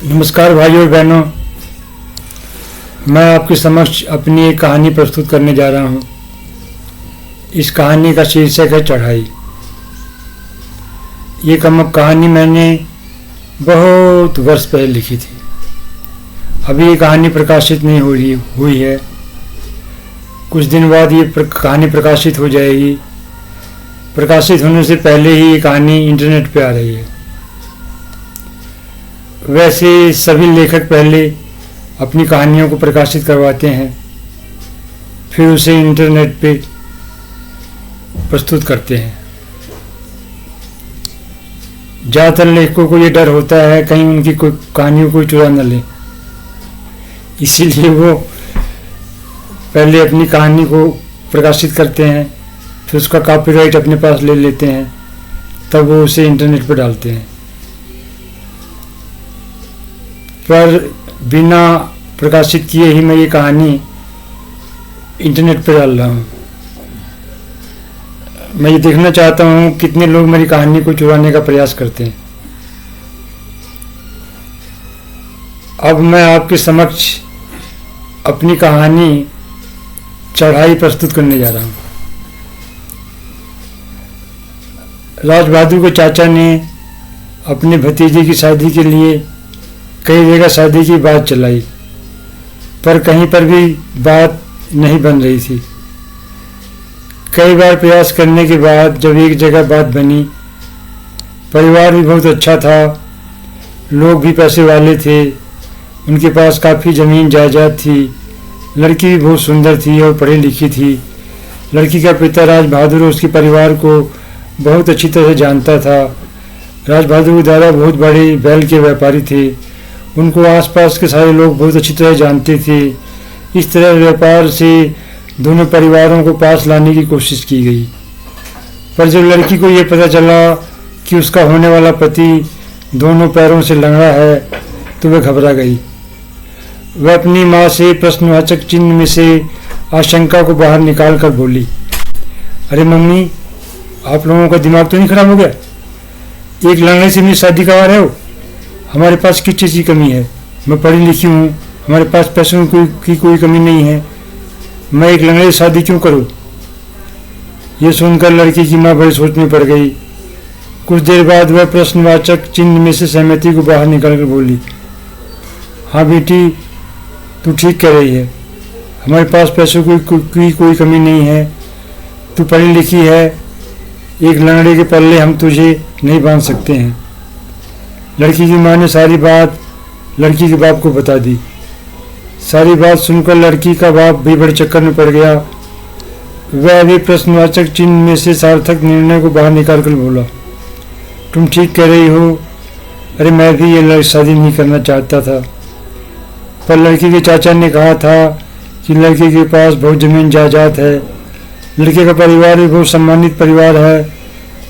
नमस्कार भाइयों और बहनों, मैं आपके समक्ष अपनी एक कहानी प्रस्तुत करने जा रहा हूँ। इस कहानी का शीर्षक है चढ़ाई। ये कहानी मैंने बहुत वर्ष पहले लिखी थी। अभी ये कहानी प्रकाशित नहीं हुई है। कुछ दिन बाद ये कहानी प्रकाशित हो जाएगी। प्रकाशित होने से पहले ही ये कहानी इंटरनेट पे आ रही है। वैसे सभी लेखक पहले अपनी कहानियों को प्रकाशित करवाते हैं, फिर उसे इंटरनेट पे प्रस्तुत करते हैं। ज़्यादातर लेखकों को ये डर होता है कहीं उनकी कोई कहानियों को चुरा न ले, इसीलिए वो पहले अपनी कहानी को प्रकाशित करते हैं, फिर उसका कॉपीराइट अपने पास ले लेते हैं, तब वो उसे इंटरनेट पर डालते हैं। पर बिना प्रकाशित किए ही मैं ये कहानी इंटरनेट पर डाल रहा हूँ। मैं ये देखना चाहता हूँ कितने लोग मेरी कहानी को चुराने का प्रयास करते हैं। अब मैं आपके समक्ष अपनी कहानी चढ़ाई प्रस्तुत करने जा रहा हूँ। राज बहादुर के चाचा ने अपने भतीजे की शादी के लिए कई जगह शादी की बात चलाई, पर कहीं पर भी बात नहीं बन रही थी। कई बार प्रयास करने के बाद जब एक जगह बात बनी, परिवार भी बहुत अच्छा था, लोग भी पैसे वाले थे, उनके पास काफ़ी ज़मीन जायदाद थी, लड़की भी बहुत सुंदर थी और पढ़ी लिखी थी। लड़की का पिता राज बहादुर उसके परिवार को बहुत अच्छी तरह से जानता था। राज बहादुर के दादा बहुत बड़े बैल के व्यापारी थे, उनको आसपास के सारे लोग बहुत अच्छी तरह जानते थे। इस तरह व्यापार से दोनों परिवारों को पास लाने की कोशिश की गई, पर जब लड़की को ये पता चला कि उसका होने वाला पति दोनों पैरों से लंगड़ा है तो वह घबरा गई। वह अपनी माँ से प्रश्नवाचक चिन्ह में से आशंका को बाहर निकाल कर बोली, अरे मम्मी, आप लोगों का दिमाग तो नहीं खराब हो गया? एक लंगड़े से मेरी शादी करवा रहे हो? हमारे पास किस चीज़ की कमी है? मैं पढ़ी लिखी हूँ, हमारे पास पैसों की कोई कमी नहीं है, मैं एक लंगड़े से शादी क्यों करूँ? ये सुनकर लड़की की माँ बड़ी सोच में पड़ गई। कुछ देर बाद वह प्रश्नवाचक चिन्ह में से सहमति को बाहर निकाल कर बोली, हाँ बेटी, तू ठीक कह रही है, हमारे पास पैसों की कोई कमी नहीं है, तू पढ़ी लिखी है, एक लंगड़े के पल्ले हम तुझे नहीं बांध सकते हैं। लड़की की माँ ने सारी बात लड़की के बाप को बता दी। सारी बात सुनकर लड़की का बाप भी बड़े चक्कर में पड़ गया। वह भी प्रश्नवाचक चिन्ह में से सार्थक निर्णय को बाहर निकाल कर बोला, तुम ठीक कह रही हो, अरे मैं भी ये शादी नहीं करना चाहता था। पर लड़की के चाचा ने कहा था कि लड़के के पास बहुत ज़मीन जायदाद है, लड़के का परिवार भी बहुत सम्मानित परिवार है,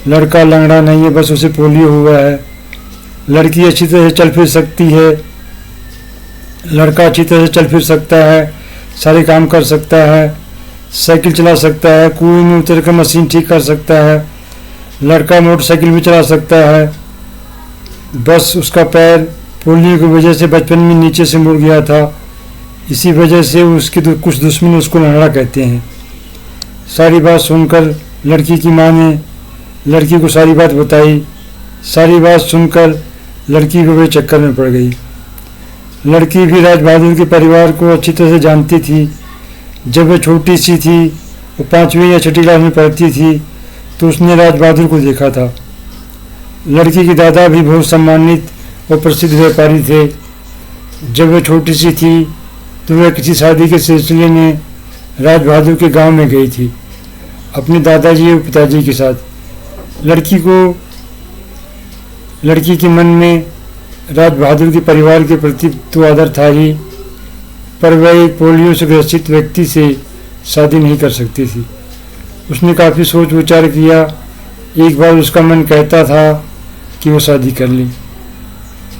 लड़का लंगड़ा नहीं है, बस उसे पोलियो हुआ है, लड़की अच्छी तरह से चल फिर सकती है, लड़का अच्छी तरह से चल फिर सकता है, सारे काम कर सकता है, साइकिल चला सकता है, कुएं में उतर कर मशीन ठीक कर सकता है, लड़का मोटरसाइकिल भी चला सकता है, बस उसका पैर पोलियो की वजह से बचपन में नीचे से मुड़ गया था, इसी वजह से उसके कुछ दुश्मन उसको लंगड़ा कहते हैं। सारी बात सुनकर लड़की की माँ ने लड़की को सारी बात बताई। सारी बात सुनकर लड़की को बड़े चक्कर में पड़ गई। लड़की भी राज बहादुर के परिवार को अच्छी तरह से जानती थी। जब वह छोटी सी थी, वो 5वीं या 6ठी क्लास में पढ़ती थी, तो उसने राज बहादुर को देखा था। लड़की के दादा भी बहुत सम्मानित और प्रसिद्ध व्यापारी थे। जब वह छोटी सी थी तो वह किसी शादी के सिलसिले में राज बहादुर के गांव में गई थी अपने दादाजी और पिताजी के साथ। लड़की के मन में राज बहादुर के परिवार के प्रति तो आदर था ही, पर वह एक पोलियो से ग्रसित व्यक्ति से शादी नहीं कर सकती थी। उसने काफ़ी सोच विचार किया। एक बार उसका मन कहता था कि वो शादी कर ले,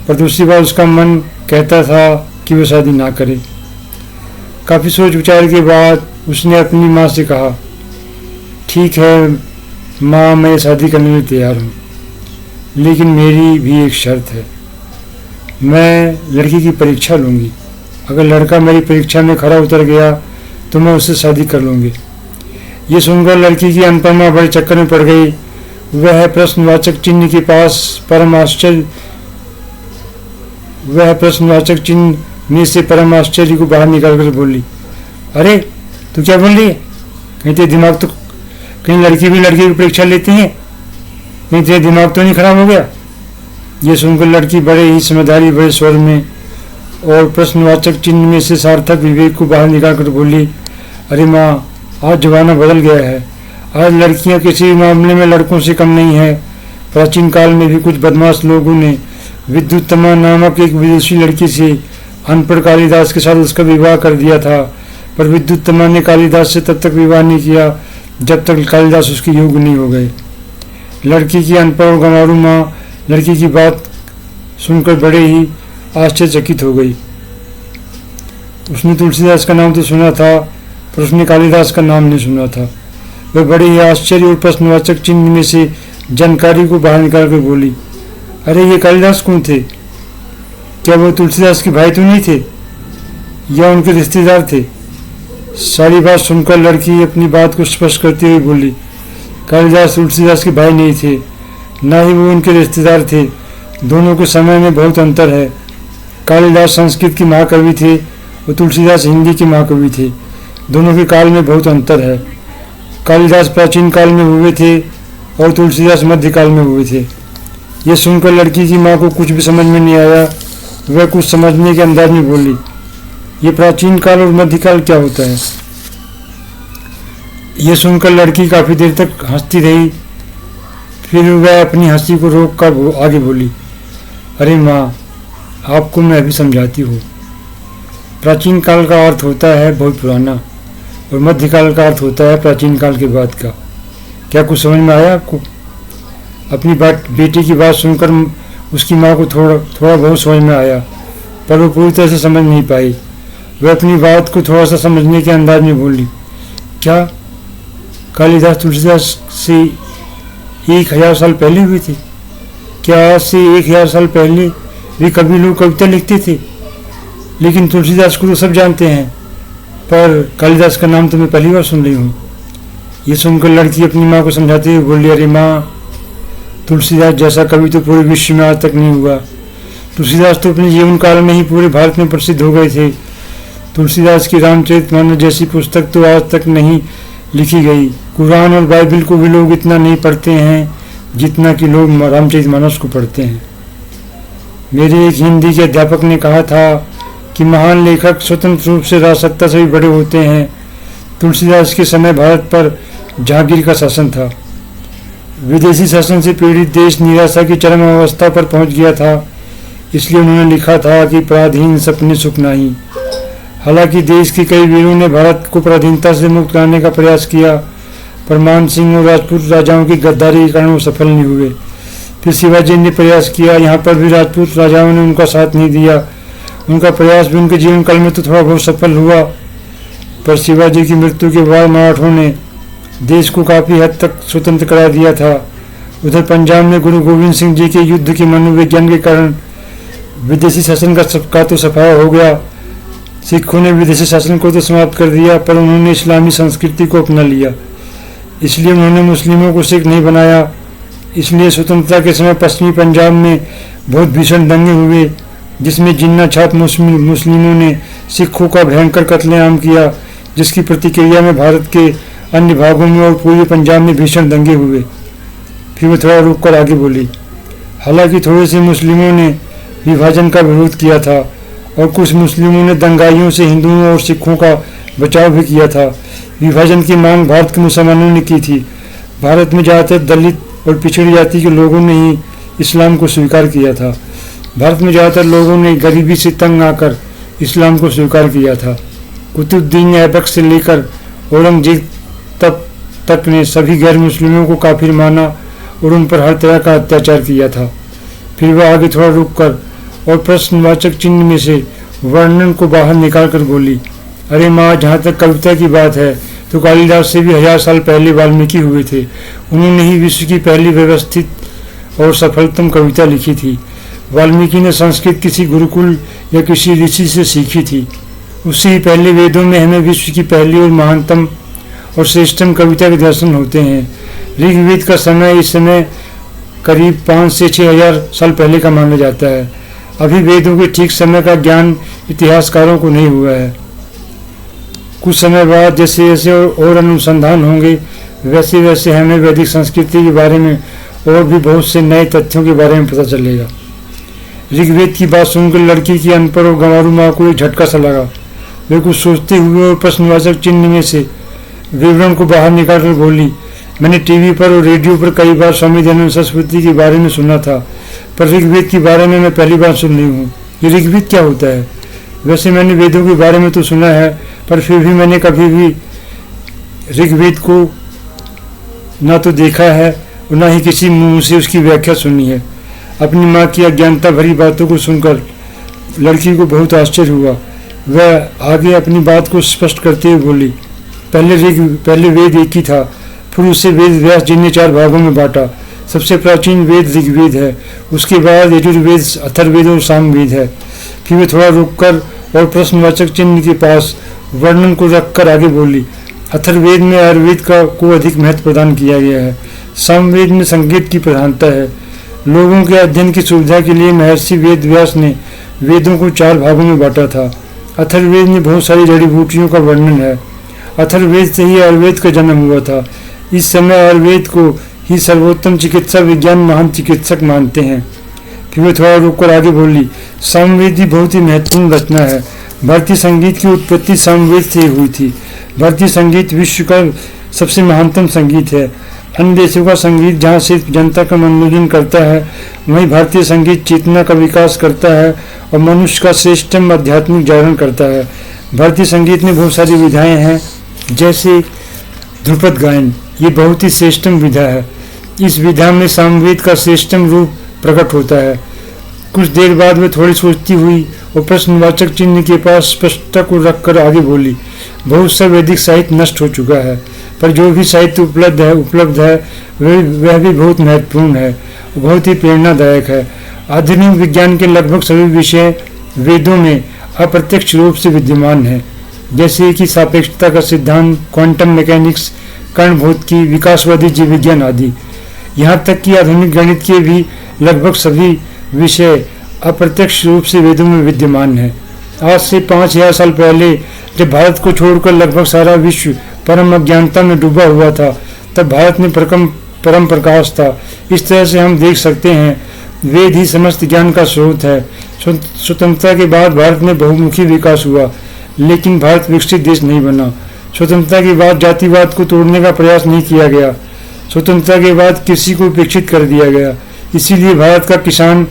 पर दूसरी बार उसका मन कहता था कि वो शादी ना करे। काफ़ी सोच विचार के बाद उसने अपनी माँ से कहा, ठीक है माँ, मैं शादी करने में तैयार हूँ, लेकिन मेरी भी एक शर्त है। मैं लड़की की परीक्षा लूँगी। अगर लड़का मेरी परीक्षा में खरा उतर गया तो मैं उससे शादी कर लूँगी। ये सुनकर लड़की की अनुपमा बड़े चक्कर में पड़ गई। वह प्रश्नवाचक चिन्ह के पास परम आश्चर्य में से परम आश्चर्य को बाहर निकालकर बोली, अरे तू क्या बोल रही है? कहीं तेरे दिमाग तो, कहीं लड़की भी लड़की की परीक्षा लेती है? कहीं तेरा दिमाग तो नहीं खराब हो गया? ये सुनकर लड़की बड़े ही समझदारी बड़े स्वर में और प्रश्नवाचक चिन्ह में से सार्थक विवेक को बाहर निकालकर बोली, अरे माँ, आज जमाना बदल गया है। आज लड़कियां किसी भी मामले में लड़कों से कम नहीं है। प्राचीन काल में भी कुछ बदमाश लोगों ने विद्युत्तमा नामक एक विदेशी लड़की से अनपढ़ कालिदास के साथ उसका विवाह कर दिया था, पर विद्युत्तमा ने कालिदास से तब तक विवाह नहीं किया जब तक कालिदास उसके योग्य नहीं हो गए। लड़की की अनपढ़ और गंवारू माँ लड़की की बात सुनकर बड़े ही आश्चर्यचकित हो गई। उसने तुलसीदास का नाम तो सुना था, पर उसने कालिदास का नाम नहीं सुना था। वह बड़े ही आश्चर्य और प्रश्नवाचक चिन्ह में से जानकारी को बाहर निकाल कर बोली, अरे ये कालिदास कौन थे? क्या वो तुलसीदास के भाई तो नहीं थे या उनके रिश्तेदार थे? सारी बात सुनकर लड़की अपनी बात को स्पष्ट करते हुए बोली, कालिदास तुलसीदास के भाई नहीं थे, ना ही वो उनके रिश्तेदार थे। दोनों के समय में बहुत अंतर है। कालिदास संस्कृत के महाकवि थे और तुलसीदास हिंदी के महाकवि थे। दोनों के काल में बहुत अंतर है। कालिदास प्राचीन काल में हुए थे और तुलसीदास मध्यकाल में हुए थे। ये सुनकर लड़की की माँ को कुछ भी समझ में नहीं आया। वह कुछ समझने के अंदाज में बोली, ये प्राचीन काल और मध्यकाल क्या होता है? ये सुनकर लड़की काफी देर तक हंसती रही। फिर वह अपनी हंसी को रोक कर आगे बोली, अरे माँ, आपको मैं अभी समझाती हूँ। प्राचीन काल का अर्थ होता है बहुत पुराना और मध्यकाल का अर्थ होता है प्राचीन काल के बाद का। क्या कुछ समझ में आया आपको? अपनी बेटी की बात सुनकर उसकी माँ को थोड़ा बहुत समझ में आया, पर वो पूरी तरह से समझ नहीं पाई। वह अपनी बात को थोड़ा सा समझने के अंदाज में बोली, क्या कालिदास तुलसीदास से 1000 साल पहले हुए थे? क्या आज से 1000 साल पहले भी कभी लोग कविता लिखते थे? लेकिन तुलसीदास को तो सब जानते हैं, पर कालिदास का नाम तो मैं पहली बार सुन रही हूँ। ये सुनकर लड़की अपनी माँ को समझाते हुए बोली, अरे माँ, तुलसीदास जैसा कवि तो पूरे विश्व में आज तक नहीं हुआ। तुलसीदास तो अपने जीवन काल में ही पूरे भारत में प्रसिद्ध हो गए थे। तुलसीदास की रामचरितमानस जैसी पुस्तक तो आज तक नहीं लिखी गई। कुरान और बाइबल को भी लोग इतना नहीं पढ़ते हैं जितना कि लोग रामचरितमानस को पढ़ते हैं। मेरे एक हिंदी के अध्यापक ने कहा था कि महान लेखक स्वतंत्र रूप से राजसत्ता से भी बड़े होते हैं। तुलसीदास के समय भारत पर जहांगीर का शासन था। विदेशी शासन से पीड़ित देश निराशा की चरम अवस्था पर पहुंच गया था। इसलिए उन्होंने लिखा था कि पराधीन सपने सुख नहीं। हालांकि देश के कई वीरों ने भारत को पराधीनता से मुक्त कराने का प्रयास किया, पर मान सिंह और राजपूत राजाओं की गद्दारी के कारण वो सफल नहीं हुए। फिर शिवाजी ने प्रयास किया, यहाँ पर भी राजपूत राजाओं ने उनका साथ नहीं दिया। उनका प्रयास भी उनके जीवन काल में तो थोड़ा बहुत सफल हुआ, पर शिवाजी की मृत्यु के बाद मराठों ने देश को काफ़ी हद तक स्वतंत्र करा दिया था। उधर पंजाब में गुरु गोविंद सिंह जी के युद्ध के मनोविज्ञान के कारण विदेशी शासन का तो सफाया हो गया। सिखों ने विदेशी शासन को तो समाप्त कर दिया, पर उन्होंने इस्लामी संस्कृति को अपना लिया। इसलिए उन्होंने मुस्लिमों को सिख नहीं बनाया। इसलिए स्वतंत्रता के समय पश्चिमी पंजाब में बहुत भीषण दंगे हुए, जिसमें जिन्ना छाप मुस्लिमों ने सिखों का भयंकर कत्लेआम किया, जिसकी प्रतिक्रिया में भारत के अन्य भागों में और पूर्वी पंजाब में भीषण दंगे हुए। फिर वो थोड़ा रुक कर आगे बोली, हालांकि थोड़े से मुस्लिमों ने विभाजन का विरोध किया था और कुछ मुस्लिमों ने दंगाइयों से हिंदुओं और सिखों का बचाव भी किया था। विभाजन की मांग भारत के मुसलमानों ने की थी। भारत में ज़्यादातर दलित और पिछड़ी जाति के लोगों ने ही इस्लाम को स्वीकार किया था। भारत में ज़्यादातर लोगों ने गरीबी से तंग आकर इस्लाम को स्वीकार किया था। कुतुबुद्दीन ऐबक से लेकर औरंगजेब तक ने सभी गैर मुस्लिमों को काफिर माना और उन पर हर तरह का अत्याचार किया था। फिर वह आगे थोड़ा रुक कर और प्रश्नवाचक चिन्ह में से वर्णन को बाहर निकाल कर बोली, अरे माँ, जहाँ तक कविता की बात है तो कालिदास से भी 1000 साल पहले वाल्मीकि हुए थे। उन्होंने ही विश्व की पहली व्यवस्थित और सफलतम कविता लिखी थी। वाल्मीकि ने संस्कृत किसी गुरुकुल या किसी ऋषि से सीखी थी। उससे ही पहले वेदों में हमें विश्व की पहली और महानतम और श्रेष्ठतम कविता के दर्शन होते हैं। ऋग्वेद का समय इस समय करीब 5 से 6 हजार साल पहले का माना जाता है। अभी वेदों के ठीक समय का ज्ञान इतिहासकारों को नहीं हुआ है। कुछ समय बाद जैसे जैसे और अनुसंधान होंगे वैसे वैसे हमें वैदिक संस्कृति के बारे में और भी बहुत से नए तथ्यों के बारे में पता चलेगा। ऋग्वेद की बात सुनकर लड़की की अनपढ़ और गंवारू माँ को एक झटका सा लगा। वे कुछ सोचते हुए और प्रश्नवाचक चिन्ह में से विवरण को बाहर निकालकर बोली, मैंने टीवी पर और रेडियो पर कई बार स्वामी दयानंद सरस्वती के बारे में सुना था, पर ऋग्वेद के बारे में मैं पहली बार सुन रही हूँ। ये ऋग्वेद क्या होता है? वैसे मैंने वेदों के बारे में तो सुना है, पर फिर भी मैंने कभी भी ऋग्वेद को ना तो देखा है और ना ही किसी मुंह से उसकी व्याख्या सुनी है। अपनी माँ की अज्ञानता भरी बातों को सुनकर लड़की को बहुत आश्चर्य हुआ। वह आगे अपनी बात को स्पष्ट करते हुए बोली, पहले वेद एक ही था, फिर उसे वेद व्यास जी ने 4 भागों में बांटा। सबसे प्राचीन वेद ऋग्वेद है, उसके बाद यजुर्वेद, अथर्ववेद और सामवेद है। फिर वे थोड़ा रुककर और प्रश्नवाचक चिन्ह के पास वर्णन को रखकर आगे बोली, अथर्ववेद में आयुर्वेद को अधिक महत्व प्रदान किया गया है। सामवेद में संगीत की प्रधानता है। लोगों के अध्ययन की सुविधा के लिए महर्षि वेद व्यास ने वेदों को 4 भागों में बांटा था। अथर्ववेद में बहुत सारी जड़ी बूटियों का वर्णन है। अथर्ववेद से ही आयुर्वेद का जन्म हुआ था। इस समय आयुर्वेद को ही सर्वोत्तम चिकित्सा विज्ञान महान चिकित्सक मानते हैं। फिर वे थोड़ा रुककर आगे बोली, सामवेद भी बहुत ही महत्वपूर्ण रचना है। भारतीय संगीत की उत्पत्ति सामवेद से हुई थी। भारतीय संगीत विश्व का सबसे महानतम संगीत है। अन्य देशों का संगीत जहाँ सिर्फ जनता का मनोरंजन करता है, वहीं भारतीय संगीत चेतना का विकास करता है और मनुष्य का श्रेष्ठतम आध्यात्मिक जागरण करता है। भारतीय संगीत में बहुत सारी विधाएं हैं, जैसे ध्रुपद गायन, ये बहुत ही श्रेष्ठतम विधा है। इस विधा में सामवेद का श्रेष्ठतम रूप प्रकट होता है। कुछ देर बाद वह थोड़ी सोचती हुई और प्रश्नवाचक चिन्ह के पास स्पष्टता को रखकर आगे बोली, बहुत सा वैदिक साहित्य नष्ट हो चुका है, पर जो भी साहित्य उपलब्ध है वह भी बहुत महत्वपूर्ण है, बहुत ही प्रेरणादायक है। आधुनिक विज्ञान के लगभग सभी विषय वेदों में अप्रत्यक्ष रूप से विद्यमान है, जैसे कि सापेक्षता का सिद्धांत, क्वांटम मैकेनिक्स, कणभौतिकी, विकासवादी जीव विज्ञान आदि। यहाँ तक कि आधुनिक गणित के भी लगभग सभी विषय अप्रत्यक्ष रूप से वेदों में विद्यमान है। आज से 5000 साल पहले जब भारत को छोड़कर लगभग सारा विश्व परम अज्ञानता में डूबा हुआ था, तब भारत में परम प्रकाश था। इस तरह से हम देख सकते हैं वेद ही समस्त ज्ञान का स्रोत है। स्वतंत्रता के बाद भारत में बहुमुखी विकास हुआ, लेकिन भारत विकसित देश नहीं बना। स्वतंत्रता के बाद जातिवाद को तोड़ने का प्रयास नहीं किया गया। स्वतंत्रता के बाद कृषि को उपेक्षित कर दिया गया, इसीलिए भारत का किसान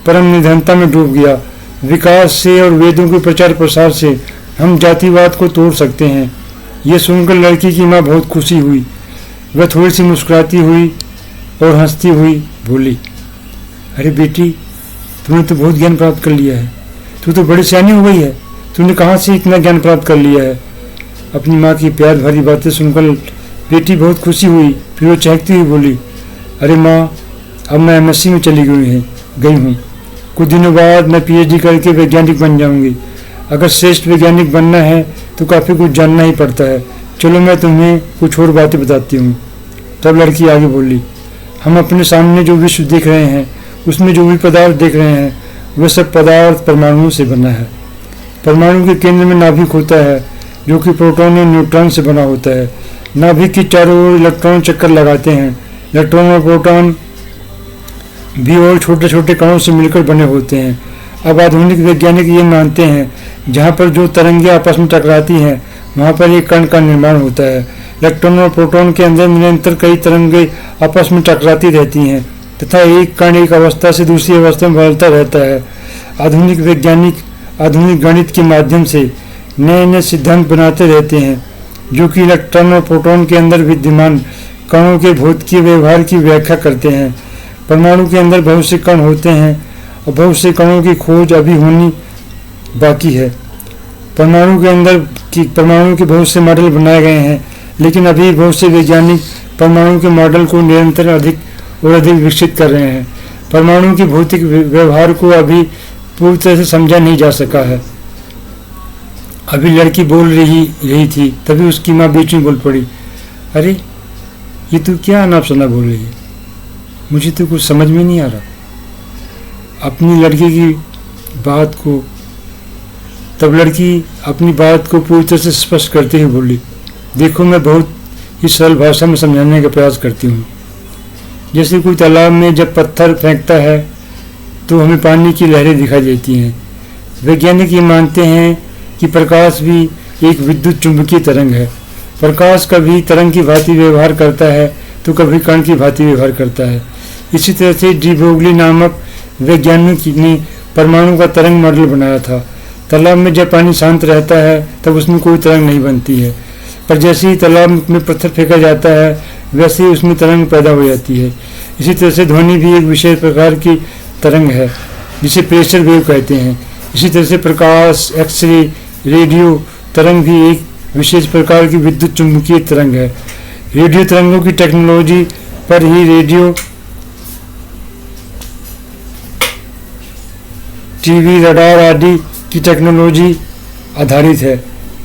परम निधनता में डूब गया। विकास से और वेदों के प्रचार प्रसार से हम जातिवाद को तोड़ सकते हैं। ये सुनकर लड़की की माँ बहुत खुशी हुई। वह थोड़ी सी मुस्कुराती हुई और हंसती हुई बोली, अरे बेटी, तूने तो बहुत ज्ञान प्राप्त कर लिया है। तू तो बड़ी सियानी हो गई है। तूने कहाँ से इतना ज्ञान प्राप्त कर लिया है? अपनी माँ की प्यार भरी बातें सुनकर बेटी बहुत खुशी हुई। फिर वो चहकती हुई बोली, अरे माँ, अब मैं MSc में चली गई हूँ। कुछ दिनों बाद मैं PhD करके वैज्ञानिक बन जाऊँगी। अगर श्रेष्ठ वैज्ञानिक बनना है तो काफ़ी कुछ जानना ही पड़ता है। चलो मैं तुम्हें कुछ और बातें बताती हूँ। तब लड़की आगे बोली, हम अपने सामने जो विश्व देख रहे हैं, उसमें जो भी पदार्थ देख रहे हैं, वह सब पदार्थ परमाणुओं से बना है। परमाणु के केंद्र में नाभिक होता है, जो कि प्रोटॉन और न्यूट्रॉन से बना होता है। नाभिक के चारों ओर इलेक्ट्रॉन चक्कर लगाते हैं। इलेक्ट्रॉन और प्रोटॉन भी और छोटे छोटे कणों से मिलकर बने होते हैं। अब आधुनिक वैज्ञानिक ये मानते हैं, जहाँ पर जो तरंगें आपस में टकराती हैं, वहाँ पर एक कण का निर्माण होता है। इलेक्ट्रॉन और प्रोटॉन के अंदर निरंतर कई तरंगें आपस में टकराती रहती हैं तथा एक कण एक अवस्था से दूसरी अवस्था में बदलता रहता है। आधुनिक वैज्ञानिक आधुनिक गणित के माध्यम से नए नए सिद्धांत बनाते रहते हैं, जो कि इलेक्ट्रॉन और प्रोटॉन के अंदर विद्यमान कणों के भौतिकीय व्यवहार की व्याख्या करते हैं। परमाणु के अंदर बहुत से कण होते हैं और बहुत से कणों की खोज अभी होनी बाकी है। परमाणु के बहुत से मॉडल बनाए गए हैं, लेकिन अभी बहुत से वैज्ञानिक परमाणु के मॉडल को निरंतर अधिक और अधिक विकसित कर रहे हैं। परमाणु के भौतिक व्यवहार को अभी पूरी तरह से समझा नहीं जा सका है। अभी लड़की बोल रही थी, तभी उसकी माँ बीच में बोल पड़ी, अरे ये तू क्या अनाप शनाप बोल रही है, मुझे तो कुछ समझ में नहीं आ रहा। अपनी लड़की की बात को तब लड़की अपनी बात को पूरी तरह से स्पष्ट करते हुए बोली, देखो मैं बहुत ही सरल भाषा में समझाने का प्रयास करती हूँ। जैसे कोई तालाब में जब पत्थर फेंकता है तो हमें पानी की लहरें दिखाई देती हैं। वैज्ञानिक ये मानते हैं कि प्रकाश भी एक विद्युत चुंबकीय तरंग है। प्रकाश कभी तरंग की भांति व्यवहार करता है तो कभी कण की भांति व्यवहार करता है। इसी तरह से डी ब्रोगली नामक वैज्ञानिक ने परमाणु का तरंग मॉडल बनाया था। तालाब में जब पानी शांत रहता है तब उसमें कोई तरंग नहीं बनती है, पर जैसे ही तालाब में पत्थर फेंका जाता है वैसे ही उसमें तरंग पैदा हो जाती है। इसी तरह से ध्वनि भी एक विशेष प्रकार की तरंग है जिसे प्रेशर वेव कहते हैं। इसी तरह से प्रकाश, एक्सरे, रेडियो तरंग भी एक विशेष प्रकार की विद्युत चुंबकीय तरंग है। रेडियो तरंगों की टेक्नोलॉजी पर ही रेडियो, टीवी, रडार आदि की टेक्नोलॉजी आधारित है।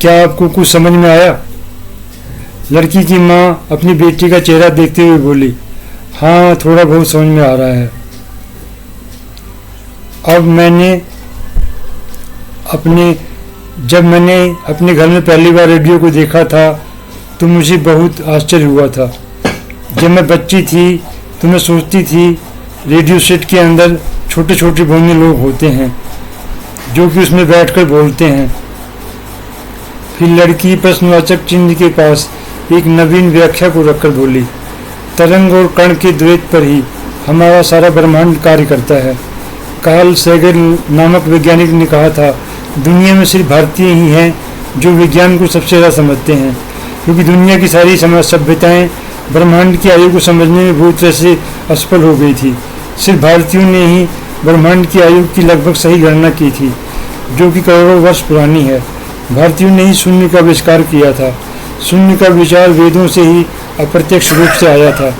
क्या आपको कुछ समझ में आया? लड़की की माँ अपनी बेटी का चेहरा देखते हुए बोली, हाँ थोड़ा बहुत समझ में आ रहा है। जब मैंने अपने घर में पहली बार रेडियो को देखा था तो मुझे बहुत आश्चर्य हुआ था। जब मैं बच्ची थी तो मैं सोचती थी रेडियो सेट के अंदर छोटे छोटे बोलने लोग होते हैं जो कि उसमें बैठकर बोलते हैं। फिर लड़की प्रश्नवाचक चिन्ह के पास एक नवीन व्याख्या को रखकर बोली, तरंग और कण के द्वैत पर ही हमारा सारा ब्रह्मांड कार्य करता है। कार्ल सेगन नामक वैज्ञानिक ने कहा था, दुनिया में सिर्फ भारतीय ही हैं जो विज्ञान को सबसे ज़्यादा समझते हैं, क्योंकि दुनिया की सारी सभ्यताएं ब्रह्मांड की आयु को समझने में बुरी तरह से असफल हो गई थी। सिर्फ भारतीयों ने ही ब्रह्मांड की आयु की लगभग सही गणना की थी, जो कि करोड़ों वर्ष पुरानी है। भारतीयों ने ही शून्य का आविष्कार किया था। शून्य का विचार वेदों से ही अप्रत्यक्ष रूप से आया था।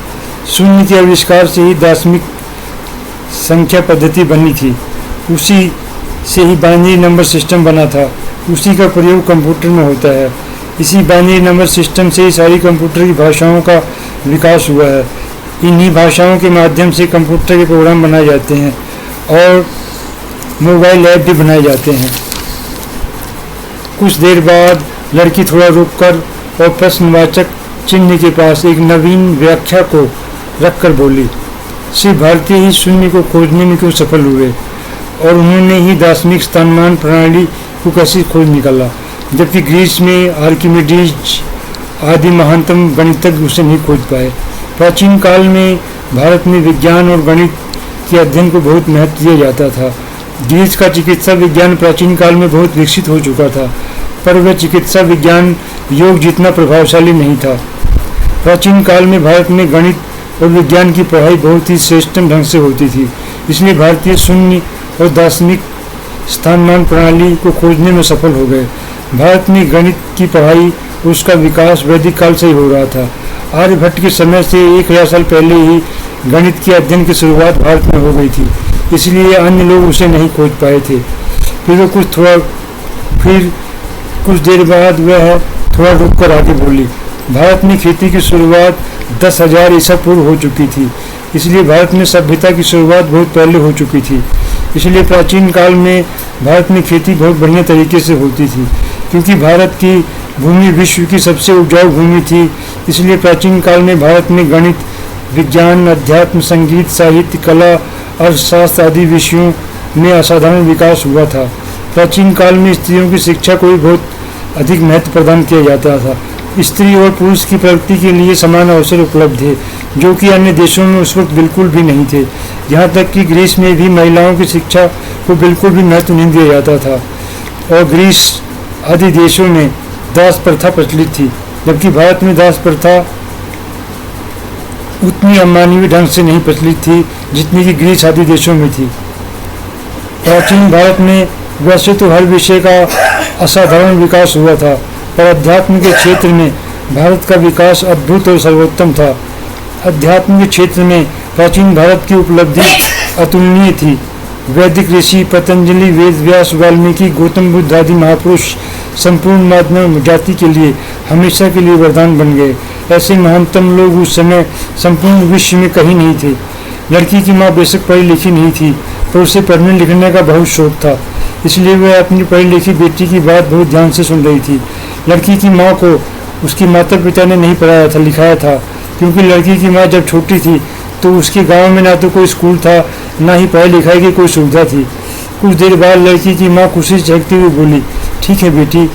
शून्य के आविष्कार से ही दार्शनिक संख्या पद्धति बनी थी। उसी से ही बाइनरी नंबर सिस्टम बना था। उसी का प्रयोग कंप्यूटर में होता है। इसी बाइनरी नंबर सिस्टम से ही सारी कंप्यूटर की भाषाओं का विकास हुआ है। इन्हीं भाषाओं के माध्यम से कंप्यूटर के प्रोग्राम बनाए जाते हैं और मोबाइल ऐप भी बनाए जाते हैं। कुछ देर बाद लड़की थोड़ा रुककर और प्रश्नवाचक चिन्ह के पास एक नवीन व्याख्या को रखकर बोली, सिर्फ भारतीय ही शून्य को खोजने में क्यों सफल हुए, और उन्होंने ही दार्शनिक स्थानमान प्रणाली को कैसे खोज निकाला, जबकि ग्रीस में आर्किमिडीज आदि महानतम गणितज्ञ उसे नहीं खोज पाए। प्राचीन काल में भारत में विज्ञान और गणित के अध्ययन को बहुत महत्व दिया जाता था। ग्रीस का चिकित्सा विज्ञान प्राचीन काल में बहुत विकसित हो चुका था, पर वह चिकित्सा विज्ञान योग जितना प्रभावशाली नहीं था। प्राचीन काल में भारत में गणित और विज्ञान की पढ़ाई बहुत ही श्रेष्ठ ढंग से होती थी, इसलिए भारतीय शून्य और दार्शनिक स्थानमान प्रणाली को खोजने में सफल हो गए। भारत में गणित की पढ़ाई और उसका विकास वैदिक काल से ही हो रहा था। आर्यभट्ट के समय से 1000 साल पहले ही गणित के अध्ययन की शुरुआत भारत में हो गई थी, इसलिए अन्य लोग उसे नहीं खोज पाए थे। फिर कुछ देर बाद वह थोड़ा रुककर आगे बोली, भारत में खेती की शुरुआत 10,000 ईसा पूर्व हो चुकी थी, इसलिए भारत में सभ्यता की शुरुआत बहुत पहले हो चुकी थी। इसलिए प्राचीन काल में भारत में खेती बहुत बढ़िया तरीके से होती थी, क्योंकि भारत की भूमि विश्व की सबसे उपजाऊ भूमि थी। इसलिए प्राचीन काल में भारत में गणित, विज्ञान, अध्यात्म, संगीत, साहित्य, कला, अर्थशास्त्र आदि विषयों में असाधारण विकास हुआ था। प्राचीन काल में स्त्रियों की शिक्षा को भी बहुत अधिक महत्व प्रदान किया जाता था। स्त्री और पुरुष की प्रगति के लिए समान अवसर उपलब्ध थे, जो कि अन्य देशों में उस वक्त बिल्कुल भी नहीं थे। यहाँ तक कि ग्रीस में भी महिलाओं की शिक्षा को बिल्कुल भी महत्व नहीं दिया जाता था, और ग्रीस आदि देशों में दास प्रथा प्रचलित थी, जबकि भारत में दास प्रथा उतनी अमानवीय ढंग से नहीं प्रचलित थी जितनी कि ग्रीस आदि देशों में थी। प्राचीन भारत में वैसे तो हर विषय का असाधारण विकास हुआ था, पर अध्यात्म के क्षेत्र में भारत का विकास अद्भुत और सर्वोत्तम था। अध्यात्म के क्षेत्र में प्राचीन भारत की उपलब्धि अतुलनीय थी। वैदिक ऋषि पतंजलि, वेद व्यास, वाल्मीकि, गौतम बुद्ध आदि महापुरुष संपूर्ण मानव जाति के लिए हमेशा के लिए वरदान बन गए। ऐसे महानतम लोग उस समय संपूर्ण विश्व में कहीं नहीं थे। लड़की की माँ बेशक पढ़ी लिखी नहीं थी, पर उसे पढ़ने लिखने का बहुत शौक था, इसलिए वह अपनी पढ़ी लिखी बेटी की बात बहुत ध्यान से सुन रही थी। लड़की की माँ को उसके माता पिता ने नहीं पढ़ाया था, लिखाया था, क्योंकि लड़की की माँ जब छोटी थी तो उसके गांव में ना तो कोई स्कूल था, ना ही पढ़ाई लिखाई की कोई सुविधा थी। कुछ देर बाद लड़की की माँ खुशी से चहकती हुई बोली, ठीक है बेटी,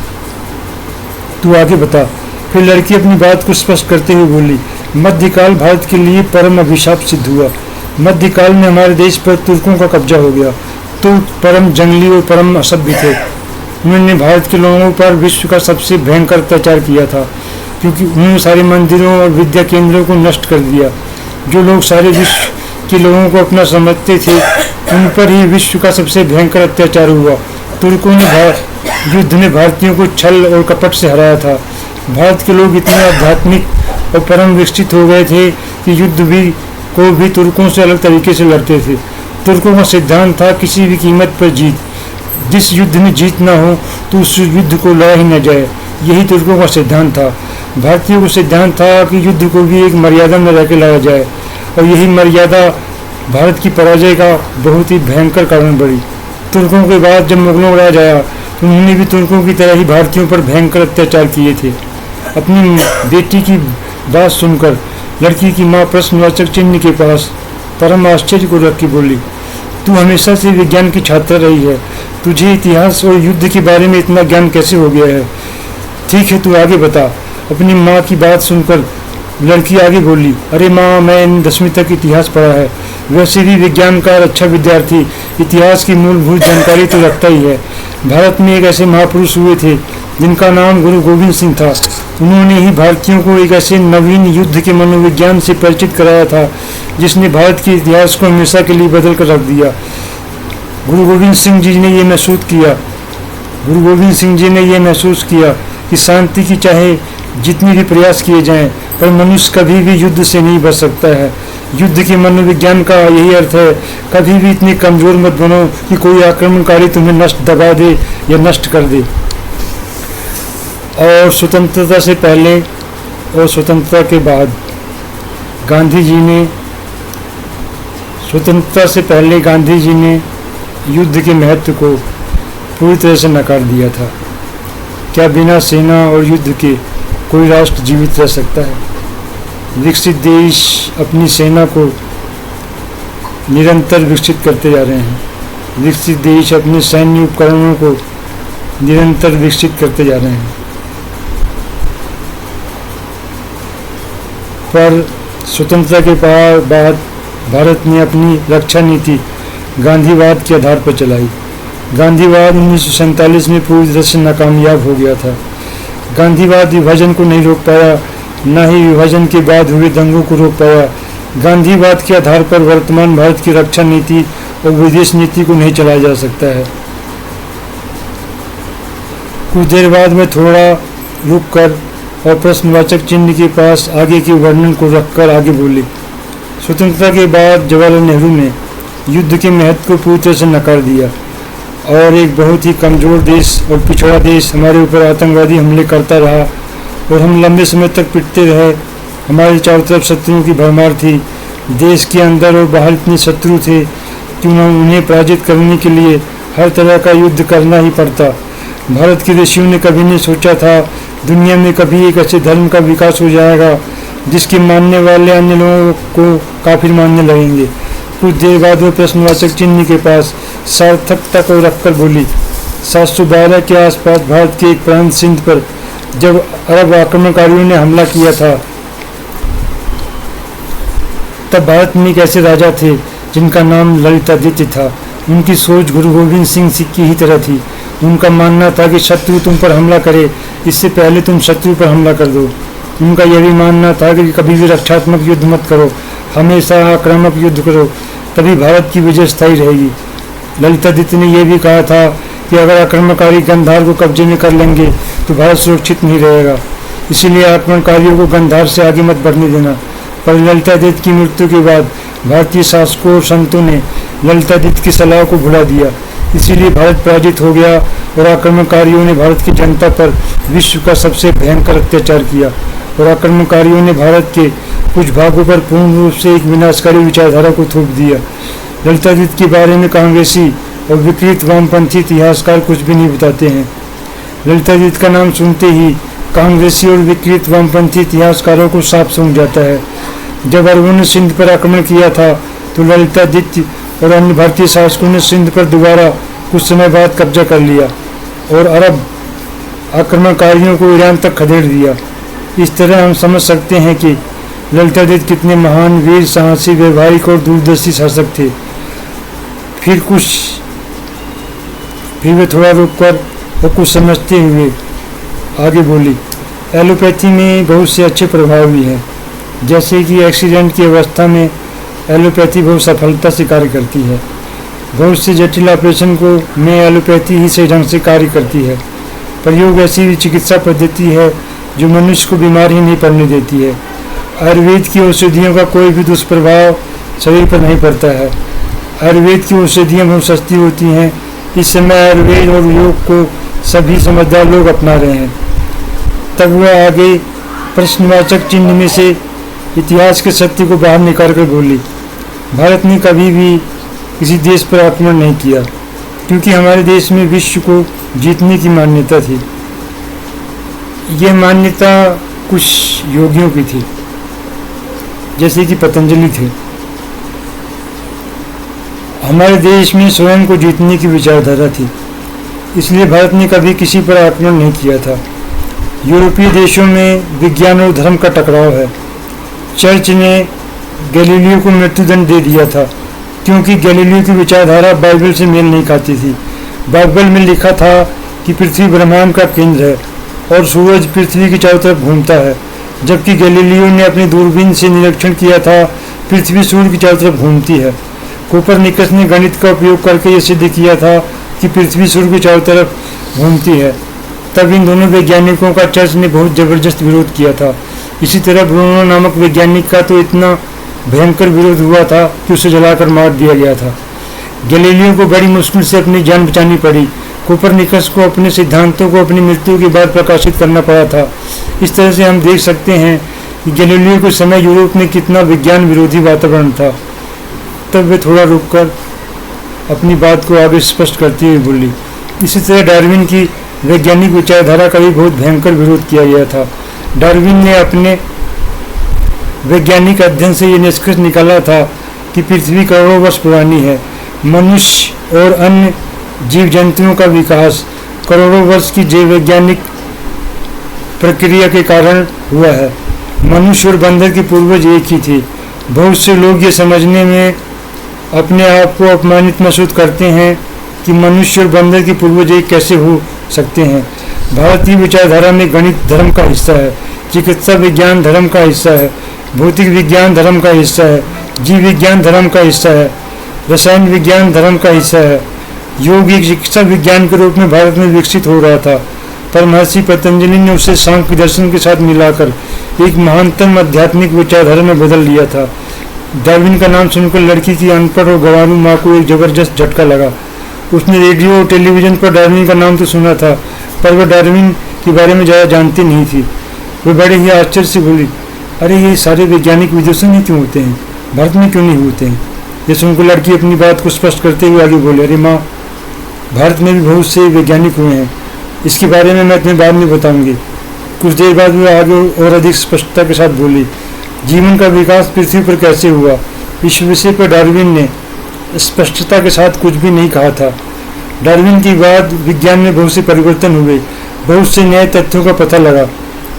तू आगे बता। फिर लड़की अपनी बात को स्पष्ट करते हुए बोली, मध्यकाल भारत के लिए परम अभिशाप सिद्ध हुआ। मध्यकाल में हमारे देश पर तुर्कों का कब्जा हो गया। तुर्क परम जंगली और परम असभ्य थे। उन्होंने भारत के लोगों पर विश्व का सबसे भयंकर अत्याचार किया था, क्योंकि उन्होंने सारे मंदिरों और विद्या केंद्रों को नष्ट कर दिया। जो लोग सारे विश्व के लोगों को अपना समझते थे, उन पर ही विश्व का सबसे भयंकर अत्याचार हुआ। तुर्कों ने युद्ध में भारतीयों को छल और कपट से हराया था। भारत के लोग इतने आध्यात्मिक और परम विकसित हो गए थे कि युद्ध को भी तुर्कों से अलग तरीके से लड़ते थे। तुर्कों का सिद्धांत था किसी भी कीमत पर जीत। जिस युद्ध में जीत ना हो तो उस युद्ध को लड़ा ही न जाए, यही तुर्कों का सिद्धांत था। भारतीयों का सिद्धांत था कि युद्ध को भी एक मर्यादा में रहकर लड़ा जाए, और यही मर्यादा भारत की पराजय का बहुत ही भयंकर कारण बनी। तुर्कों के बाद जब मुगलों का राज आया तो उन्होंने भी तुर्कों की तरह ही भारतीयों पर भयंकर अत्याचार किए थे। अपनी बेटी की बात सुनकर लड़की की माँ प्रश्नवाचक चिन्ह के पास परम आश्चर्य को रख के बोली, तू हमेशा से विज्ञान की छात्रा रही है, तुझे इतिहास और युद्ध के बारे में इतना ज्ञान कैसे हो गया है? ठीक है, तू आगे बता। अपनी माँ की बात सुनकर लड़की आगे बोली, अरे माँ, मैं 10वीं तक इतिहास पढ़ा है। वैसे भी विज्ञान का अच्छा विद्यार्थी इतिहास की मूलभूत जानकारी तो रखता ही है। भारत में एक ऐसे महापुरुष हुए थे जिनका नाम गुरु गोविंद सिंह था। उन्होंने ही भारतीयों को एक ऐसे नवीन युद्ध के मनोविज्ञान से परिचित कराया था जिसने भारत के इतिहास को हमेशा के लिए बदल कर रख दिया। गुरु गोविंद सिंह जी ने यह महसूस किया कि शांति की चाहे जितने भी प्रयास किए जाएं, पर मनुष्य कभी भी युद्ध से नहीं बच सकता है। युद्ध के मनोविज्ञान का यही अर्थ है, कभी भी इतने कमजोर मत बनो कि कोई आक्रमणकारी तुम्हें दबा दे या नष्ट कर दे। और स्वतंत्रता से पहले और स्वतंत्रता के बाद गांधी जी ने युद्ध के महत्व को पूरी तरह से नकार दिया था। क्या बिना सेना और युद्ध के कोई राष्ट्र जीवित रह सकता है? विकसित देश अपनी सेना को निरंतर विकसित करते जा रहे हैं। विकसित देश अपने सैन्य उपकरणों को निरंतर विकसित करते जा रहे हैं। पर स्वतंत्रता के बाद भारत ने अपनी रक्षा नीति गांधीवाद के आधार पर चलाई। गांधीवाद 1947 में पूरी तरह से नाकामयाब हो गया था। गांधीवाद विभाजन को नहीं रोक पाया, न ही विभाजन के बाद हुए दंगों को रोक पाया। गांधीवाद के आधार पर वर्तमान भारत की रक्षा नीति और विदेश नीति को नहीं चलाया जा सकता है। कुछ देर बाद में थोड़ा रुककर और प्रश्नवाचक चिन्ह के पास आगे के वर्णन को रखकर आगे बोली, स्वतंत्रता के बाद जवाहरलाल नेहरू ने युद्ध के महत्व को पूरी तरह से नकार दिया और एक बहुत ही कमज़ोर देश और पिछड़ा देश हमारे ऊपर आतंकवादी हमले करता रहा और हम लंबे समय तक पिटते रहे। हमारे चारों तरफ शत्रुओं की भरमार थी। देश के अंदर और बाहर इतने शत्रु थे कि उन्हें पराजित करने के लिए हर तरह का युद्ध करना ही पड़ता। भारत के ऋषियों ने कभी नहीं सोचा था दुनिया में कभी एक ऐसे धर्म का विकास हो जाएगा जिसके मानने वाले अन्य लोगों को काफिर मानने लगेंगे। कुछ देर बाद वो प्रश्नवाचक चिन्ह के पास सार्थकता को रखकर बोली, 712 के आसपास भारत के एक प्रांत सिंध पर जब अरब आक्रमणकारियों ने हमला किया था, तब भारत में एक ऐसे राजा थे जिनका नाम ललितादित्य था। उनकी सोच गुरु गोविंद सिंह की ही तरह थी। उनका मानना था कि शत्रु तुम पर हमला करे इससे पहले तुम शत्रु पर हमला कर दो। उनका यह भी मानना था कि कभी भी रक्षात्मक युद्ध मत करो, हमेशा आक्रामक युद्ध करो, तभी भारत की विजय स्थायी रहेगी। ललितादित्य ने यह भी कहा था कि अगर आक्रमणकारी गंधार को कब्जे में कर लेंगे तो भारत सुरक्षित नहीं रहेगा, इसीलिए आक्रमणकारियों को गंधार से आगे मत बढ़ने देना। पर ललितादित्य की मृत्यु के बाद भारतीय शासकों और संतों ने ललितादित्य की सलाह को भुला दिया। इसीलिए भारत पराजित हो गया और आक्रमणकारियों ने भारत की जनता पर विश्व का सबसे भयंकर अत्याचार किया और आक्रमणकारियों ने भारत के कुछ भागों पर पूर्ण रूप से एक विनाशकारी विचारधारा को थोप दिया। ललितादित्य के बारे में कांग्रेसी और विकृत वामपंथी इतिहासकार कुछ भी नहीं बताते हैं। ललितादित्य का नाम सुनते ही कांग्रेसी और विकृत वामपंथी इतिहासकारों को साफ समझ जाता है। जब अरबों ने सिंध पर आक्रमण किया था तो ललितादित्य और अन्य भारतीय शासकों ने सिंध पर दोबारा कुछ समय बाद कब्जा कर लिया और अरब आक्रमणकारियों को ईरान तक खदेड़ दिया। इस तरह हम समझ सकते हैं कि ललितादित्य कितने महान, वीर, साहसी, व्यवहारिक और दूरदर्शी शासक थे। फिर वे थोड़ा रुककर और कुछ समझते हुए आगे बोली, एलोपैथी में बहुत से अच्छे प्रभाव भी हैं, जैसे कि एक्सीडेंट की अवस्था में एलोपैथी बहुत सफलता से कार्य करती है। बहुत से जटिल ऑपरेशन को में एलोपैथी ही सही ढंग से कार्य करती है। प्रयोग ऐसी चिकित्सा पद्धति है जो मनुष्य को बीमार ही नहीं पड़ने देती है। आयुर्वेद की औषधियों का कोई भी दुष्प्रभाव शरीर पर नहीं पड़ता है। आयुर्वेद की औषधियाँ बहुत सस्ती होती हैं। इस समय आयुर्वेद और योग को सभी समझदार लोग अपना रहे हैं। तब वह आगे प्रश्नवाचक चिन्ह में से इतिहास के सत्य को बाहर निकाल कर बोली, भारत ने कभी भी किसी देश पर आक्रमण नहीं किया, क्योंकि हमारे देश में विश्व को जीतने की मान्यता थी। यह मान्यता कुछ योगियों की थी, जैसे कि पतंजलि थे। हमारे देश में स्वयं को जीतने की विचारधारा थी, इसलिए भारत ने कभी किसी पर आक्रमण नहीं किया था। यूरोपीय देशों में विज्ञान और धर्म का टकराव है। चर्च ने गैलीलियो को मृत्युदंड दे दिया था, क्योंकि गैलीलियो की विचारधारा बाइबल से मेल नहीं खाती थी। बाइबल में लिखा था कि पृथ्वी ब्रह्मांड का केंद्र है और सूरज पृथ्वी की चारों तरफ घूमता है, जबकि गैलीलियो ने अपनी दूरबीन से निरीक्षण किया था पृथ्वी सूर्य की चारों तरफ घूमती है। कोपरनिकस ने गणित का उपयोग करके यह सिद्ध किया था कि पृथ्वी सूर्य की चारों तरफ घूमती है। तब इन दोनों वैज्ञानिकों का चर्च ने बहुत जबरदस्त विरोध किया था। इसी तरह ब्रूनो नामक वैज्ञानिक का तो इतना भयंकर विरोध हुआ था कि उसे जलाकर मार दिया गया था। गैलीलियो को बड़ी मुश्किल से अपनी जान बचानी पड़ी। कोपरनिकस को अपने सिद्धांतों को अपनी मृत्यु के बाद प्रकाशित करना पड़ा था। इस तरह से हम देख सकते हैं कि गैलीलियो के समय यूरोप में कितना विज्ञान विरोधी वातावरण था। तब वे थोड़ा रुककर अपनी बात को आगे स्पष्ट करती हुई बोली, इसी तरह डार्विन की वैज्ञानिक विचारधारा का भी बहुत भयंकर विरोध किया गया था। डार्विन ने अपने वैज्ञानिक अध्ययन से ये निष्कर्ष निकाला था कि पृथ्वी करोड़ों वर्ष पुरानी है। मनुष्य और अन्य जीव जंतुओं का विकास करोड़ों वर्ष की जैव वैज्ञानिक प्रक्रिया के कारण हुआ है। मनुष्य और बंदर की पूर्वज एक ही थे। बहुत से लोग ये समझने में अपने आप को अपमानित महसूस करते हैं कि मनुष्य और बंदर की पूर्वज एक कैसे हो सकते हैं। भारतीय विचारधारा में गणित धर्म का हिस्सा है, चिकित्सा विज्ञान धर्म का हिस्सा है, भौतिक विज्ञान धर्म का हिस्सा है, जीव विज्ञान धर्म का हिस्सा है, रसायन विज्ञान धर्म का हिस्सा है। योग एक चिकित्सा विज्ञान के रूप में भारत में विकसित हो रहा था, पर महर्षि पतंजलि ने उसे सांख्य दर्शन के साथ मिलाकर एक महानतम आध्यात्मिक विचारधारा में बदल लिया था। डार्विन का नाम सुनकर लड़की की अनपढ़ और गंवारू माँ को एक जबरदस्त झटका लगा। उसने रेडियो और टेलीविजन पर डार्विन का नाम तो सुना था, पर वह डार्विन के बारे में ज़्यादा जानती नहीं थी। वह बड़े ही आश्चर्य से बोली, अरे ये सारे वैज्ञानिक विदेशों में क्यों होते हैं, भारत में क्यों नहीं होते हैं। ये सुनकर लड़की अपनी बात को स्पष्ट करते हुए आगे बोले, अरे माँ, भारत में भी बहुत से वैज्ञानिक हुए हैं, इसके बारे में मैं तुम्हें बाद में बताऊंगी। कुछ देर बाद वह आगे और अधिक स्पष्टता के साथ बोली, जीवन का विकास पृथ्वी पर कैसे हुआ। इस विषय पर डार्विन ने स्पष्टता के साथ कुछ भी नहीं कहा था। डार्विन के बाद विज्ञान में बहुत से परिवर्तन हुए, बहुत से नए तथ्यों का पता लगा।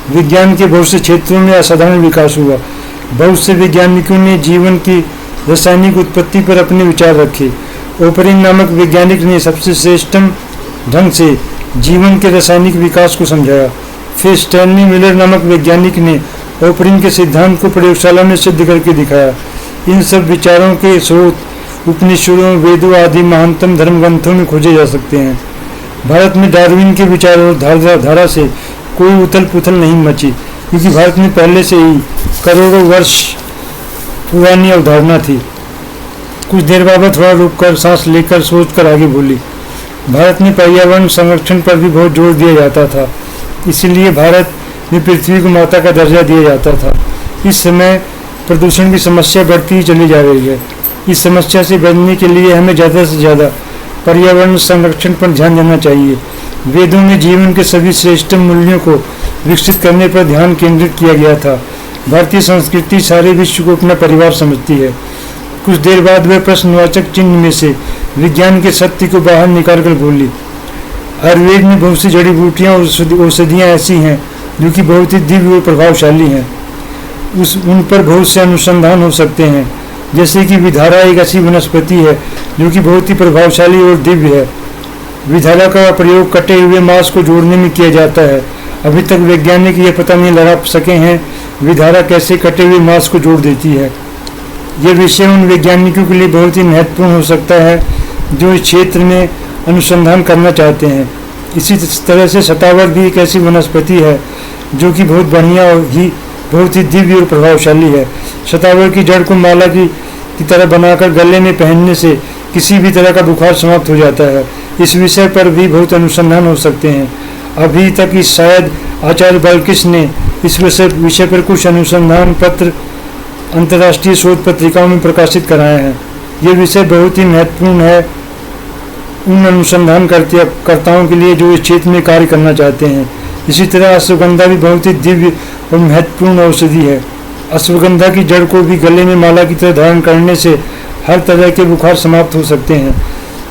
विज्ञान के बहुत से क्षेत्रों में असाधारण विकास हुआ। बहुत से वैज्ञानिकों ने जीवन की रासायनिक उत्पत्ति पर अपने विचार रखे। ओपरिन नामक वैज्ञानिक ने सबसे श्रेष्ठतम ढंग से जीवन के रासायनिक विकास को समझाया। फिर स्टैनली मिलर नामक वैज्ञानिक ने ओपरिन के सिद्धांत को प्रयोगशाला में सिद्ध करके दिखाया। इन सब विचारों के स्रोत उपनिषदों, वेदों आदि महानतम धर्म ग्रंथों में खोजे जा सकते हैं। भारत में डार्विन के विचार और धारा से कोई उथल पुथल नहीं मची, क्योंकि भारत में पहले से ही करोड़ों वर्ष पुरानी अवधारणा थी। कुछ देर बाद थोड़ा रुककर सांस लेकर सोचकर आगे बोली, भारत में पर्यावरण संरक्षण पर भी बहुत जोर दिया जाता था, इसीलिए भारत में पृथ्वी को माता का दर्जा दिया जाता था। इस समय प्रदूषण की समस्या बढ़ती ही चली जा रही है। इस समस्या से बचने के लिए हमें ज़्यादा से ज़्यादा पर्यावरण संरक्षण पर ध्यान देना चाहिए। वेदों में जीवन के सभी श्रेष्ठ मूल्यों को विकसित करने पर ध्यान केंद्रित किया गया था। भारतीय संस्कृति सारे विश्व को अपना परिवार समझती है। कुछ देर बाद वह प्रश्नवाचक चिन्ह में से विज्ञान के सत्य को बाहर निकालकर बोली, आयुर्वेद में बहुत सी जड़ी बूटियाँ और औषधियाँ ऐसी हैं जो कि बहुत ही दिव्य और प्रभावशाली हैं। उन पर बहुत से अनुसंधान हो सकते हैं, जैसे कि विधारा एक ऐसी वनस्पति है जो कि बहुत ही प्रभावशाली और दिव्य है। विधारा का प्रयोग कटे हुए मांस को जोड़ने में किया जाता है। अभी तक वैज्ञानिक यह पता नहीं लगा सके हैं विधारा कैसे कटे हुए मांस को जोड़ देती है। यह विषय उन वैज्ञानिकों के लिए बहुत ही महत्वपूर्ण हो सकता है जो इस क्षेत्र में अनुसंधान करना चाहते हैं। इसी तरह से शतावर भी एक ऐसी वनस्पति है जो कि बहुत बढ़िया और बहुत ही दिव्य और प्रभावशाली है। शतावर की जड़ को माला की तरह बनाकर गले में पहनने से किसी भी तरह का बुखार समाप्त हो जाता है। इस विषय पर भी बहुत अनुसंधान हो सकते हैं। अभी तक इस शायद आचार्य बालकृष्ण ने इस विषय पर कुछ अनुसंधान पत्र अंतर्राष्ट्रीय शोध पत्रिकाओं में प्रकाशित कराए हैं। ये विषय बहुत ही महत्वपूर्ण है उन अनुसंधानकर्ताओं के लिए जो इस क्षेत्र में कार्य करना चाहते हैं। इसी तरह अश्वगंधा भी बहुत ही दिव्य और महत्वपूर्ण औषधि है। अश्वगंधा की जड़ को भी गले में माला की तरह धारण करने से हर तरह के बुखार समाप्त हो सकते हैं।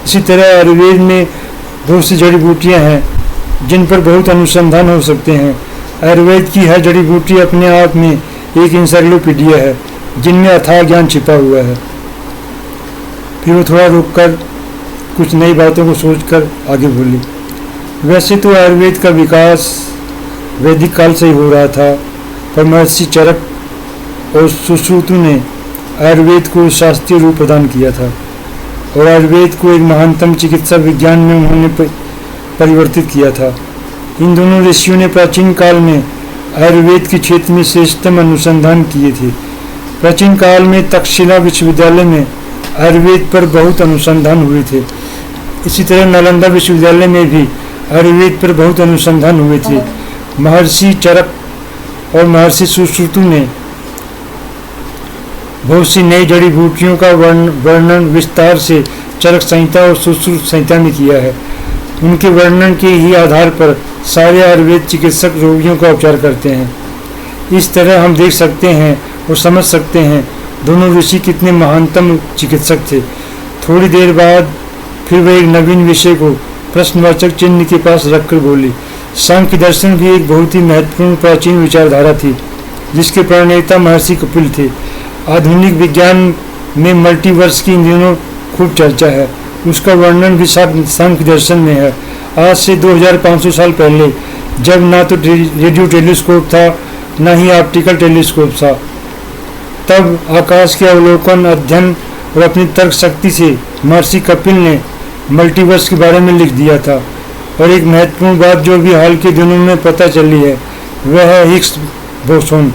इसी तरह आयुर्वेद में बहुत सी जड़ी बूटियाँ हैं जिन पर बहुत अनुसंधान हो सकते हैं। आयुर्वेद की हर जड़ी बूटी अपने आप में एक इंसाइक्लोपीडिया है जिनमें अथाह ज्ञान छिपा हुआ है। फिर वो थोड़ा रुककर कुछ नई बातों को सोचकर आगे बोली, वैसे तो आयुर्वेद का विकास वैदिक काल से ही हो रहा था, पर महर्षि चरक और सुश्रुतु ने आयुर्वेद को शास्त्रीय रूप प्रदान किया था और आयुर्वेद को एक महानतम चिकित्सा विज्ञान में उन्होंने परिवर्तित किया था। इन दोनों ऋषियों ने प्राचीन काल में आयुर्वेद के क्षेत्र में श्रेष्ठतम अनुसंधान किए थे। प्राचीन काल में तक्षशिला विश्वविद्यालय में आयुर्वेद पर बहुत अनुसंधान हुए थे। इसी तरह नालंदा विश्वविद्यालय में भी आयुर्वेद पर बहुत अनुसंधान हुए थे। महर्षि चरक और महर्षि सुश्रुतु ने बहुत सी नई जड़ी बूटियों का वर्णन विस्तार से चरक संहिता और सुश्रुत संहिता में किया है। उनके वर्णन के ही आधार पर सारे आयुर्वेद चिकित्सक रोगियों का उपचार करते हैं। इस तरह हम देख सकते हैं और समझ सकते हैं दोनों ऋषि कितने महानतम चिकित्सक थे। थोड़ी देर बाद फिर वह एक नवीन विषय को प्रश्नवाचक चिन्ह के पास रखकर बोली, सांख्य दर्शन भी एक बहुत ही महत्वपूर्ण प्राचीन विचारधारा थी जिसके प्रणेता महर्षि कपिल थे। आधुनिक विज्ञान में मल्टीवर्स की इन दिनों खूब चर्चा है। उसका वर्णन भी सांख्य दर्शन में है। आज से 2500 साल पहले, जब ना तो रेडियो टेलीस्कोप था न ही ऑप्टिकल टेलीस्कोप था, तब आकाश के अवलोकन अध्ययन और अपनी तर्क शक्ति से महर्षि कपिल ने मल्टीवर्स के बारे में लिख दिया था। और एक महत्वपूर्ण बात जो भी हाल के दिनों में पता चली है वह है हिग्स बोसोन।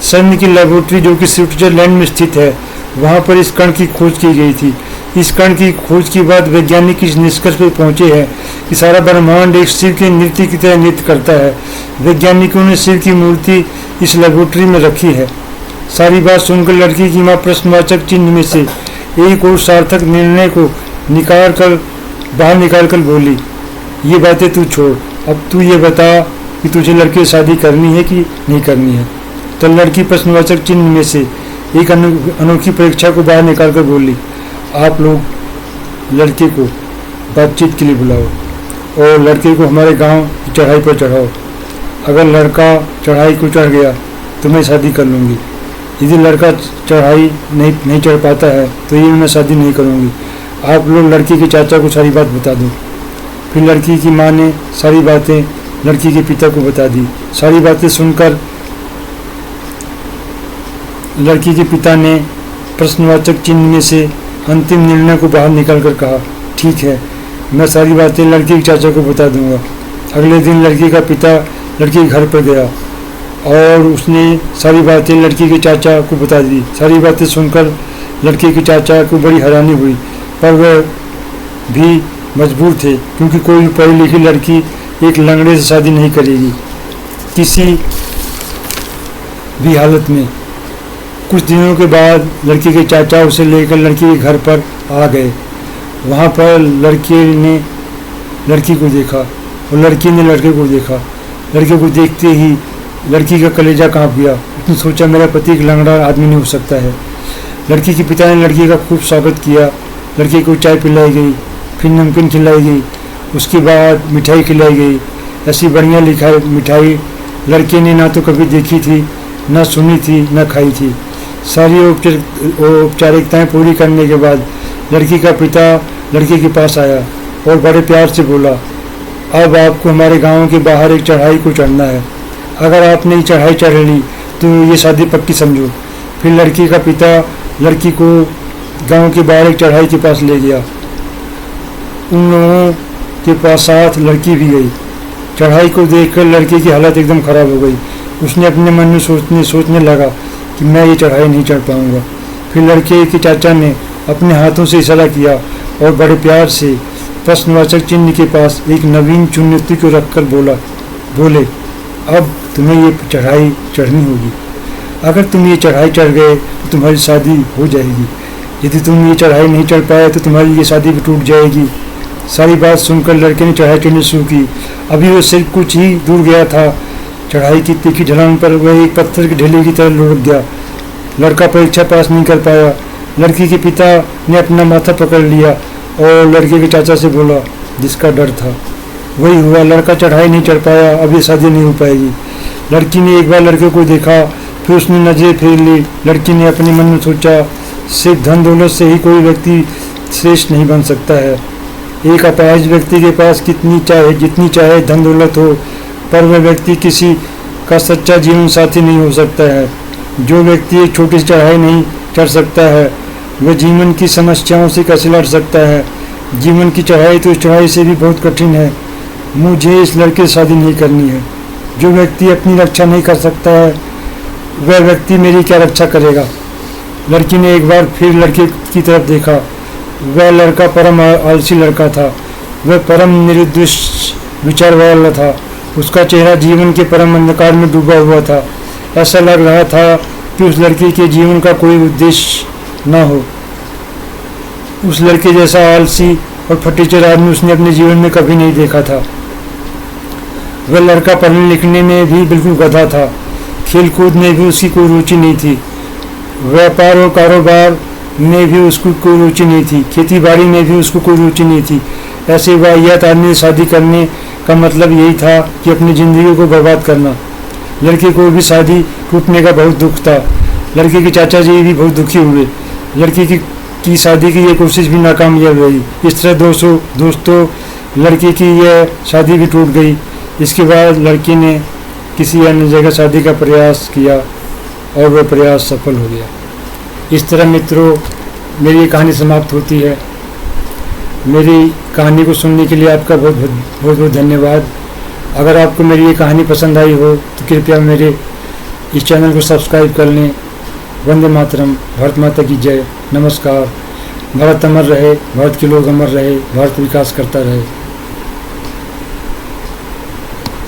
सैन्य की लेबोरेटरी जो कि स्विट्जरलैंड में स्थित है, वहाँ पर इस कण की खोज की गई थी। इस कण की खोज के बाद वैज्ञानिक इस निष्कर्ष पर पहुंचे हैं कि सारा ब्रह्मांड एक शिव के नृत्य की तरह नृत्य करता है। वैज्ञानिकों ने शिव की मूर्ति इस लेबोरेटरी में रखी है। सारी बात सुनकर लड़की की माँ प्रश्नवाचक चिन्ह में से एक और सार्थक निर्णय को बाहर निकाल कर बोली, ये बातें तू छोड़, अब तू ये बता कि तुझे लड़के से शादी करनी है कि नहीं करनी है। तो लड़की प्रश्नवाचक चिन्ह में से एक अनोखी परीक्षा को बाहर निकाल कर बोली, आप लोग लड़के को बातचीत के लिए बुलाओ और लड़के को हमारे गांव की चढ़ाई पर चढ़ाओ। अगर लड़का चढ़ाई को चढ़ गया तो मैं शादी कर लूँगी। यदि लड़का चढ़ाई नहीं चढ़ पाता है तो ये मैं शादी नहीं करूँगी। आप लोग लड़की के चाचा को सारी बात बता दो। फिर लड़की की माँ ने सारी बातें लड़की के पिता को बता दी। सारी बातें सुनकर लड़की के पिता ने प्रश्नवाचक चिन्ह में से अंतिम निर्णय को बाहर निकालकर कहा, ठीक है, मैं सारी बातें लड़की के चाचा को बता दूंगा। अगले दिन लड़की का पिता लड़की के घर पर गया और उसने सारी बातें लड़की के चाचा को बता दी। सारी बातें सुनकर लड़के के चाचा को बड़ी हैरानी हुई, पर वह भी मजबूर थे, क्योंकि कोई भी पढ़ी लिखी लड़की एक लंगड़े से शादी नहीं करेगी किसी भी हालत में। कुछ दिनों के बाद लड़के के चाचा उसे लेकर लड़की के घर पर आ गए। वहाँ पर लड़के ने लड़की को देखा और लड़की ने लड़के को देखा। लड़के को देखते ही लड़की का कलेजा कांप गया। उसने सोचा, मेरा पति एक लंगड़ा आदमी नहीं हो सकता है। लड़की के पिता ने लड़की का खूब स्वागत किया। लड़के को चाय पिलाई गई, फिर नमकीन खिलाई गई, उसके बाद मिठाई खिलाई गई। ऐसी बढ़िया लिखाई मिठाई लड़के ने ना तो कभी देखी थी, ना सुनी थी, ना खाई थी। सारी औपचारिकताएं पूरी करने के बाद लड़की का पिता लड़के के पास आया और बड़े प्यार से बोला, अब आपको हमारे गांव के बाहर एक चढ़ाई को चढ़ना है। अगर आपने ये चढ़ाई चढ़ ली तो ये शादी पक्की समझो। फिर लड़की का पिता लड़की को गांव के बाहर एक चढ़ाई के पास ले गया। उन लोगों के पास साथ लड़की भी गई। चढ़ाई को देखकर लड़की की हालत एकदम ख़राब हो गई। उसने अपने मन में सोचने लगा कि मैं ये चढ़ाई नहीं चढ़ पाऊंगा। फिर लड़के के चाचा ने अपने हाथों से इशारा किया और बड़े प्यार से प्रश्नवाचक चिन्ह के पास एक नवीन चुनौती को रखकर बोले, अब तुम्हें ये चढ़ाई चढ़नी होगी। अगर तुम ये चढ़ाई चढ़ गए तो तुम्हारी शादी हो जाएगी। यदि तुम ये चढ़ाई नहीं चढ़ पाए तो तुम्हारी ये शादी भी टूट जाएगी। सारी बात सुनकर लड़के ने चढ़ाई चढ़नी शुरू की। अभी वो सिर्फ कुछ ही दूर गया था, चढ़ाई की तीखी ढलान पर वह एक पत्थर की ढेले की तरह लुढ़क गया। लड़का परीक्षा पास नहीं कर पाया। लड़की के पिता ने अपना माथा पकड़ लिया और लड़के के चाचा से बोला, जिसका डर था वही हुआ। लड़का चढ़ाई नहीं चढ़ पाया, अब ये शादी नहीं हो पाएगी। लड़की ने एक बार लड़के को देखा, फिर उसने नजरें फेर ली। लड़की ने अपने मन में सोचा, सिर्फ धन दौलत से ही कोई व्यक्ति श्रेष्ठ नहीं बन सकता है। एक अपाहिज व्यक्ति के पास जितनी चाहे धन दौलत हो, पर वह व्यक्ति किसी का सच्चा जीवन साथी नहीं हो सकता है। जो व्यक्ति एक छोटी सी चढ़ाई नहीं चढ़ सकता है, वह जीवन की समस्याओं से कैसे लड़ सकता है। जीवन की चढ़ाई तो इस चढ़ाई से भी बहुत कठिन है। मुझे इस लड़के से शादी नहीं करनी है। जो व्यक्ति अपनी रक्षा नहीं कर सकता है, वह व्यक्ति मेरी क्या रक्षा करेगा। लड़की ने एक बार फिर लड़के की तरफ देखा। वह लड़का परम आलसी लड़का था। वह परम निरुद्देश्य विचार वाला था। उसका चेहरा जीवन के परम अंधकार में डूबा हुआ था। ऐसा लग रहा था कि उस लड़के के जीवन का कोई उद्देश्य न हो। उस लड़के जैसा आलसी और फटीचर आदमी उसने अपने जीवन में कभी नहीं देखा था। वह लड़का पढ़ने लिखने में भी बिल्कुल गधा था। खेल कूद में भी उसकी कोई रुचि नहीं थी। व्यापार और कारोबार में भी उसको कोई रुचि नहीं थी। खेती बाड़ी में भी उसको कोई रुचि नहीं थी। ऐसे वाहियात आदमी से शादी करने का मतलब यही था कि अपनी ज़िंदगी को बर्बाद करना। लड़के को भी शादी टूटने का बहुत दुख था। लड़के के चाचा जी भी बहुत दुखी हुए। लड़की की शादी की ये कोशिश भी नाकामयाब रही। इस तरह दोस्तों लड़की की यह शादी भी टूट गई। इसके बाद लड़की ने किसी अन्य जगह शादी का प्रयास किया और वह प्रयास सफल हो गया। इस तरह मित्रों, मेरी ये कहानी समाप्त होती है। मेरी कहानी को सुनने के लिए आपका बहुत बहुत धन्यवाद। अगर आपको मेरी ये कहानी पसंद आई हो तो कृपया मेरे इस चैनल को सब्सक्राइब कर लें। वंदे मातरम। भारत माता की जय। नमस्कार। भारत अमर रहे, भारत के लोग अमर रहे, भारत विकास करता रहे।